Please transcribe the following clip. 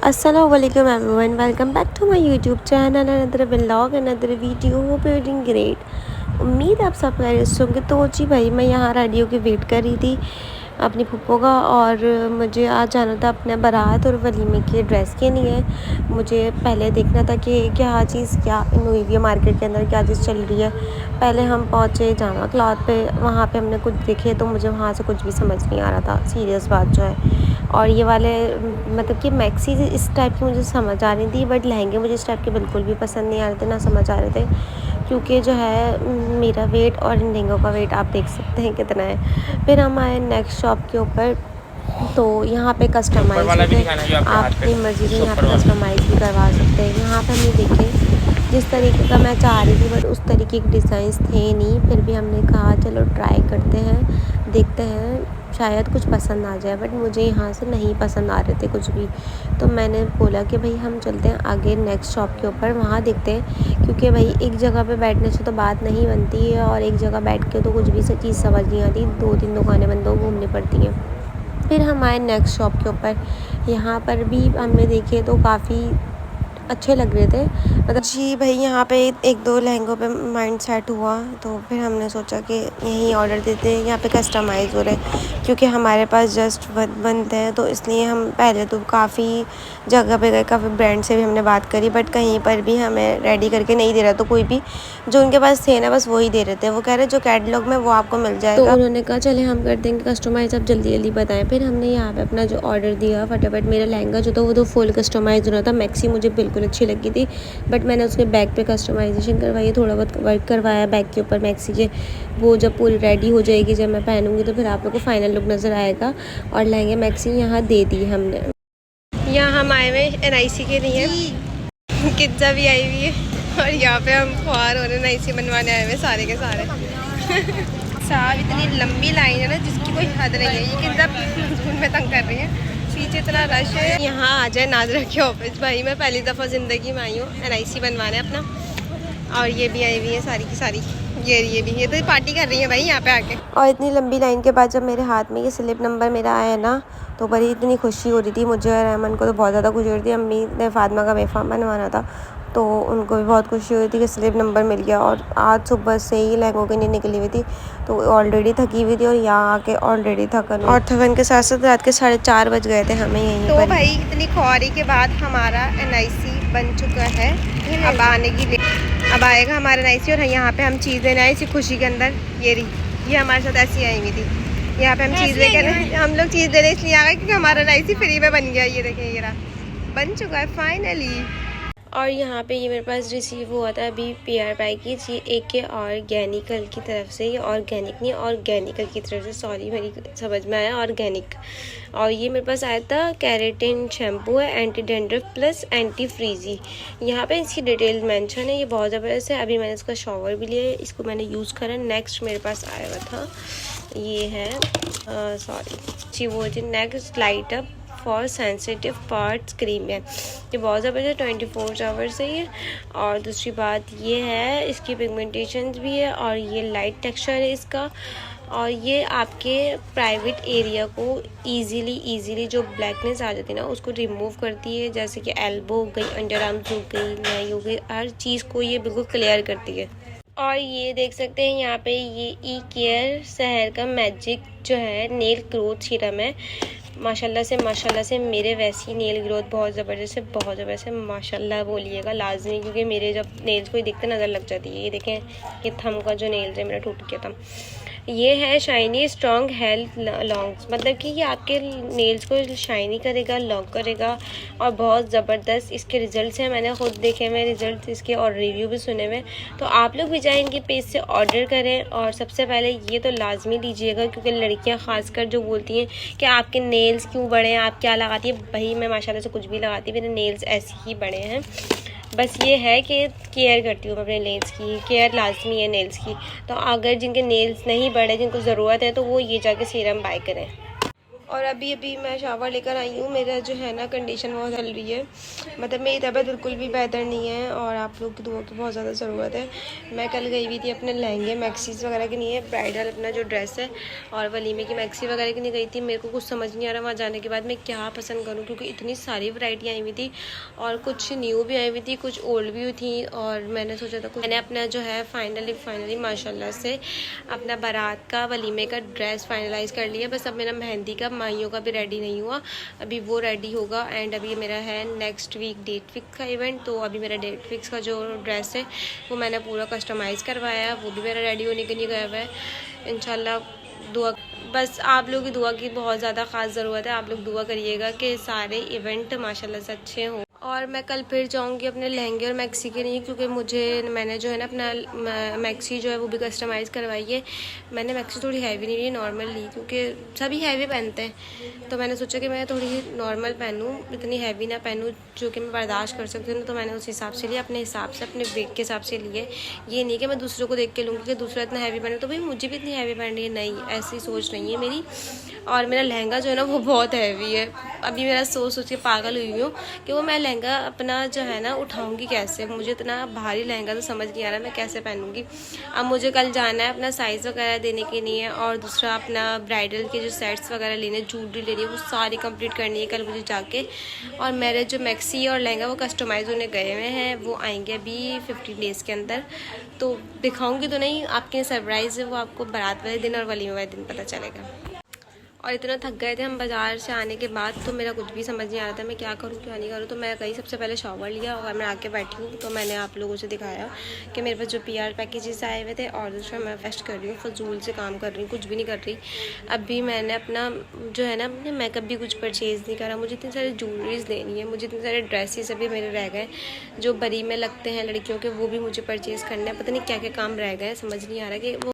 Assalamu alaikum everyone, welcome back to my YouTube channel, another vlog, another video. Hope you're doing great. उम्मीद है आप सब खैरियत होंगे। तो जी भाई मैं यहाँ रेडियो की वेट कर रही थी अपनी फूफो का, और मुझे आज जाना था अपने बारात और वलीमे की ड्रेस के लिए। मुझे पहले देखना था कि क्या चीज़ क्या हुई है मार्केट के अंदर, क्या चीज़ चल रही है। पहले हम पहुँचे जामा क्लॉथ पे, वहाँ पे हमने कुछ देखे तो मुझे वहाँ से कुछ भी समझ नहीं आ रहा था, सीरियस बात जो है। और ये वाले मतलब कि मैक्सी इस टाइप की मुझे समझ आ रही थी, बट लहंगे मुझे इस टाइप के बिल्कुल भी पसंद नहीं आ रहे थे, ना समझ आ रहे थे, क्योंकि जो है मेरा वेट और इन लहंगों का वेट आप देख सकते हैं कितना है। फिर हम आए नेक्स्ट शॉप के ऊपर, तो यहाँ पे कस्टमाइज़ होते हैं, आप अपनी मर्ज़ी से यहाँ पे कस्टमाइज़ भी करवा सकते हैं। यहाँ पे हमने देखे जिस तरीके का मैं चाह रही थी, बट उस तरीके के डिज़ाइंस थे नहीं। फिर भी हमने कहा चलो ट्राई करते हैं, देखते हैं शायद कुछ पसंद आ जाए, बट मुझे यहाँ से नहीं पसंद आ रहे थे कुछ भी। तो मैंने बोला कि भाई हम चलते हैं आगे नेक्स्ट शॉप के ऊपर, वहाँ देखते हैं, क्योंकि भाई एक जगह पे बैठने से तो बात नहीं बनती है, और एक जगह बैठ के तो कुछ भी चीज़ समझ नहीं आती, 2-3 दुकानें बंदों को घूमनी पड़ती हैं। फिर हम आए नेक्स्ट शॉप के ऊपर, यहाँ पर भी हमने देखे तो काफ़ी अच्छे लग रहे थे। मतलब जी भाई यहाँ पे 1-2 लहंगों पे माइंड सेट हुआ, तो फिर हमने सोचा कि यहीं ऑर्डर देते हैं। यहाँ पे कस्टमाइज़ हो रहे हैं, क्योंकि हमारे पास जस्ट बनते हैं, तो इसलिए हम पहले तो काफ़ी जगह पे गए, काफ़ी ब्रांड से भी हमने बात करी, बट कहीं पर भी हमें रेडी करके नहीं दे रहा। तो कोई भी जो उनके पास थे ना, बस वही दे रहे थे। वो कह रहे जो कैटलॉग में वो आपको मिल जाएगा। तो उन्होंने कहा चले हम कर देंगे कस्टमाइज़, आप जल्दी जल्दी बताएं। फिर हमने यहाँ पे अपना जो ऑर्डर दिया फटाफट। मेरा लहंगा जो था वो तो फुल कस्टमाइज़ होना था, मैक्सी मुझे बिल्कुल अच्छी लगी थी, बट मैंने उसके बैक पे कस्टमाइजेशन करवाई, थोड़ा बहुत वर्क करवाया बैक के ऊपर मैक्सी के। वो जब पूरी रेडी हो जाएगी, जब मैं पहनूंगी, तो फिर आप लोग को फाइनल लुक नज़र आएगा। और लहंगे मैक्सी यहाँ दे दी हमने। यहाँ हम आए हुए NIC के लिए, किज्जा भी आई हुई है, और यहाँ पे हम ख्वार हो रहे NIC बनवाने आए हुए सारे के सारे। साहब इतनी लंबी लाइन है ना जिसकी कोई हद नहीं है। ये किज्जा में तंग कर रही है, पीछे इतना रश है। यहाँ आ जाए नाजरा के ऑफिस। भाई मैं पहली दफ़ा ज़िंदगी में आई हूँ NIC बनवाने अपना, और ये भी आई हुई है सारी की सारी। ये भी, ये तो पार्टी कर रही है भाई यहाँ पे आके। और इतनी लंबी लाइन के बाद जब मेरे हाथ में ये स्लिप नंबर मेरा आया ना, तो बड़ी इतनी खुशी हो रही थी मुझे और अमन को, तो बहुत ज़्यादा खुशी हो रही थी। अम्मी ने फातिमा का वेफाम बनवाना था, तो उनको भी बहुत खुशी हुई थी कि स्लिप नंबर मिल गया। और आज सुबह से ही लहंगों के लिए निकली हुई थी, तो ऑलरेडी थकी हुई थी, और यहाँ आके ऑलरेडी थकन, और थकन के साथ साथ रात के 4:30 बज गए थे हमें यहीं पर। तो भाई इतनी ख्वारी के बाद हमारा NIC बन चुका है। अब आने की अब आएगा हमारा NIC, और यहाँ पे हम चीज़ लेने आए इसी खुशी के अंदर। ये हमारे साथ ऐसी आई हुई थी। यहाँ पे हम चीज़ लेकर, हम लोग चीज़ लेने इसलिए आ गए क्योंकि हमारा NIC फ्री में बन गया। ये देखें, ये रहा, बन चुका है फाइनली। और यहाँ पे ये मेरे पास रिसीव हुआ था अभी PR पैकेज, ये AK ऑर्गेनिकल की तरफ से। ये ऑर्गेनिक नहीं, ऑर्गेनिकल की तरफ से, सॉरी मेरी समझ में आया ऑर्गेनिक। और ये मेरे पास आया था केराटिन शैम्पू है, anti dandruff plus anti frizzy. यहाँ पे इसकी डिटेल मेंशन है, ये बहुत ज़बरदस्त है। अभी मैंने इसका शॉवर भी लिया है, इसको मैंने यूज़ करा। नेक्स्ट मेरे पास आया हुआ था ये है चिवोजिन next light up for sensitive parts cream है। ये बहुत ज़बरदस्त 24 आवर्स है ये। और दूसरी बात ये है इसकी पिगमेंटेशन भी है, और ये लाइट टेक्सचर है इसका, और ये आपके प्राइवेट एरिया को इजीली जो ब्लैकनेस आ जाती है ना उसको रिमूव करती है, जैसे कि एल्बो हो गई, अंडर आर्म्स हो गई, नाई हो गई, हर चीज़ को ये बिल्कुल क्लियर करती है। और ये देख सकते हैं यहाँ पे ये E-केयर शहर का मैजिक जो है नेल ग्रोथ सीरम है। माशाल्लाह से मेरे वैसी नेल ग्रोथ बहुत ज़बरदस्त है। माशाल्लाह बोलिएगा लाजमी, क्योंकि मेरे जब नेल्स को देखते नज़र लग जाती है। ये देखें, ये थंब का जो नेल्स है मेरा टूट गया था। ये है शाइनी स्ट्रॉन्ग हेल्थ लॉन्ग्स, मतलब कि ये आपके नेल्स को शाइनी करेगा, लॉन्ग करेगा, और बहुत ज़बरदस्त इसके रिज़ल्ट्स हैं। मैंने खुद देखे हुए रिज़ल्ट इसके, और रिव्यू भी सुने हुए। तो आप लोग भी जाएँ इनके पेज से ऑर्डर करें। और सबसे पहले ये तो लाजमी लीजिएगा, क्योंकि लड़कियां खासकर जो बोलती हैं कि आपके नेल्स क्यों बड़े हैं, आप क्या लगाती है। भाई मैं माशाल्लाह से कुछ भी लगाती, मेरे नेल्स ऐसे ही बड़े हैं। बस ये है कि केयर करती हूँ मैं अपने नेल्स की, केयर लाजमी है नेल्स की। तो अगर जिनके नेल्स नहीं बढ़े, जिनको ज़रूरत है, तो वो ये जाके सीरम बाय करें। और अभी अभी मैं शावर लेकर आई हूँ। मेरा जो है ना कंडीशन बहुत चल रही है, मतलब मेरी तबीयत बिल्कुल भी बेहतर नहीं है और आप लोग की दुआ की बहुत ज़्यादा ज़रूरत है। मैं कल गई हुई थी अपने लहंगे मैक्सीज वगैरह की नहीं है, ब्राइडल अपना जो ड्रेस है और वलीमे की मैक्सी वगैरह की नहीं गई थी। मेरे को कुछ समझ नहीं आ रहा वहाँ जाने के बाद मैं क्या पसंद करूँ, क्योंकि इतनी सारी वैरायटी आई हुई थी और कुछ न्यू भी आई हुई थी, कुछ ओल्ड भी थी। और मैंने सोचा था मैंने अपना जो है फाइनली माशाल्लाह से अपना बारात का वलीमे का ड्रेस फाइनलाइज़ कर लिया। बस अब मेरा मेहंदी का माइयों का भी रेडी नहीं हुआ, अभी वो रेडी होगा। एंड अभी मेरा है नेक्स्ट वीक डेट फिक्स का इवेंट, तो अभी मेरा डेट फिक्स का जो ड्रेस है वो मैंने पूरा कस्टमाइज़ करवाया है, वो भी मेरा रेडी होने के लिए गया हुआ है। इंशाल्लाह दुआ, बस आप लोगों की दुआ की बहुत ज़्यादा ख़ास ज़रूरत है। आप लोग दुआ करिएगा कि सारे इवेंट माशाल्लाह से अच्छे हों। और मैं कल फिर जाऊंगी अपने लहंगे और मैक्सी के लिए, क्योंकि मैंने जो है ना अपना मैक्सी जो है वो भी कस्टमाइज़ करवाई है। मैंने मैक्सी थोड़ी हैवी नहीं ली, नॉर्मल ली, क्योंकि सभी हैवी पहनते हैं, तो मैंने सोचा कि मैं थोड़ी नॉर्मल पहनूं, इतनी हैवी ना पहनूं जो कि मैं बर्दाश्त कर सकती हूँ। तो मैंने उस हिसाब से लिया, अपने हिसाब से, अपने वेट के हिसाब से लिए। ये नहीं कि मैं दूसरों को देख के लूँगी कि दूसरा इतना हैवी पहने तो भाई मुझे भी इतनी हैवी पहननी है, नहीं, ऐसी सोच नहीं है मेरी। और मेरा लहंगा जो है ना वो बहुत हैवी है। अभी मेरा सोच के पागल हुई हूँ कि वो मैं लहंगा अपना जो है ना उठाऊंगी कैसे। मुझे इतना भारी लहंगा तो समझ नहीं आ रहा मैं कैसे पहनूंगी। अब मुझे कल जाना है अपना साइज़ वगैरह देने के लिए, और दूसरा अपना ब्राइडल के जो सेट्स वगैरह लेने, ज्वेलरी लेनी है, वो सारी कंप्लीट करनी है कल मुझे जाके। और मेरे जो मैक्सी और लहंगा वो कस्टमाइज़ होने गए हुए हैं, वो आएंगे अभी 15 डेज़ के अंदर। तो दिखाऊंगी तो नहीं, आपके सरप्राइज़ है वो आपको बारात वाले दिन और वलीमे वाले दिन पता चलेगा। और इतना थक गए थे हम बाज़ार से आने के बाद, तो मेरा कुछ भी समझ नहीं आ रहा था मैं क्या करूँ क्या नहीं करूँ। तो मैं गई, सबसे पहले शावर लिया और मैं आके बैठी हूँ। तो मैंने आप लोगों से दिखाया कि मेरे पास जो PR पैकेजेस आए हुए थे, और दूसरा मैं वेस्ट कर रही हूँ, फजूल से काम कर रही हूँ, कुछ भी नहीं कर रही। अभी मैंने अपना जो है ना अपने मेकअप भी कुछ परचेज़ नहीं करा। मुझे इतनी सारी ज्वेलरीज लेनी है, मुझे इतने सारे ड्रेसेस अभी मेरे रह गए जो बरी में लगते हैं लड़कियों के, वो भी मुझे परचेज़ करना है। पता नहीं क्या क्या काम रह गए, समझ नहीं आ रहा कि वो